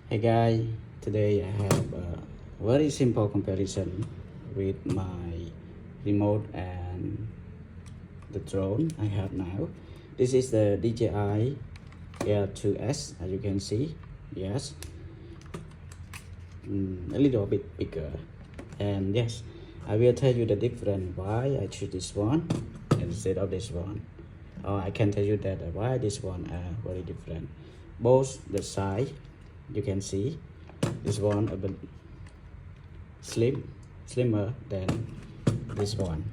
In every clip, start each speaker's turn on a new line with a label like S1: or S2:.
S1: Hey guys, today I have a very simple comparison with my remote and the drone I have now. This is the DJI R2S, as you can see. Yes, a little bit bigger, and yes, I will tell you the difference why I choose this one instead of this one. I can tell you that why this one are very different. Both the size, you can see this one a bit slimmer than this one.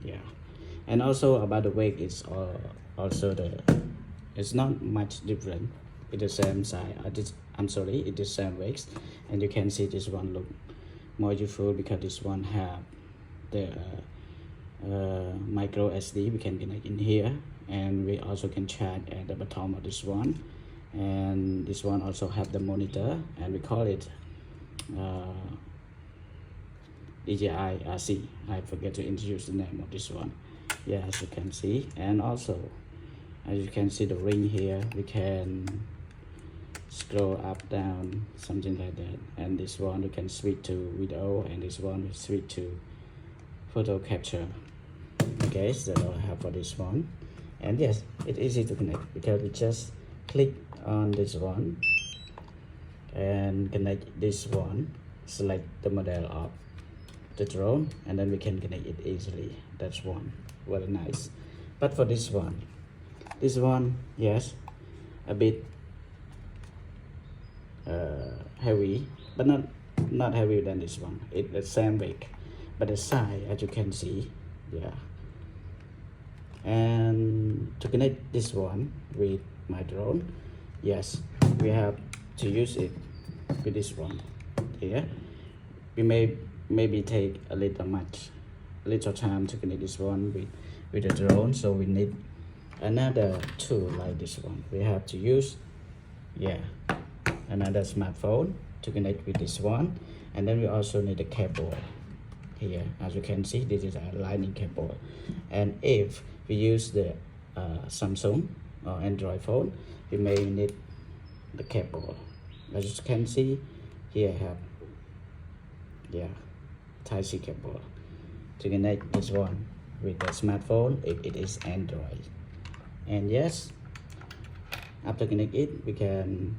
S1: Yeah, and also about the weight, it's also it's not much different. It's the same size. I'm sorry, it's the same weight, and you can see this one look more useful because this one have the micro SD we can connect in here, and we also can charge at the bottom of this one. And this one also have the monitor, and we call it DJI RC. I forget to introduce the name of this one. Yeah, as you can see, and also as you can see the ring here, we can scroll up, down, something like that. And this one we can switch to video, and this one we switch to photo capture. Okay, so I have for this one. And yes, it's easy to connect because we just click on this one and connect this one, select the model of the drone, and then we can connect it easily. That's one very nice. But for this one, yes, a bit heavy, but not heavier than this one. It's the same weight, but the size, as you can see. Yeah, and to connect this one with my drone, yes, we have to use it with this one here. We maybe take a little time to connect this one with the drone, so we need another tool like this one. We have to use, yeah, another smartphone to connect with this one, and then we also need a cable here. As you can see, this is a lightning cable. And if we use the Samsung or Android phone, we may need the cable. As you can see here, I have, yeah, Type-C cable to connect this one with the smartphone if it is Android. And yes, after connect it, we can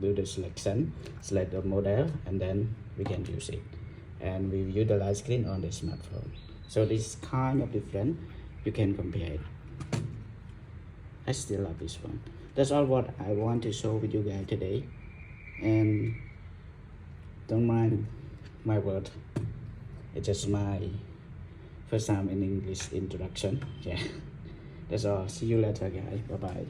S1: do the selection, select the model, and then we can use it, and we utilize screen on the smartphone. So this kind of different, you can compare it. I still love this one. That's all what I want to show with you guys today, and don't mind my word, it's just my first time in English introduction. Yeah, that's all. See you later guys. Bye bye.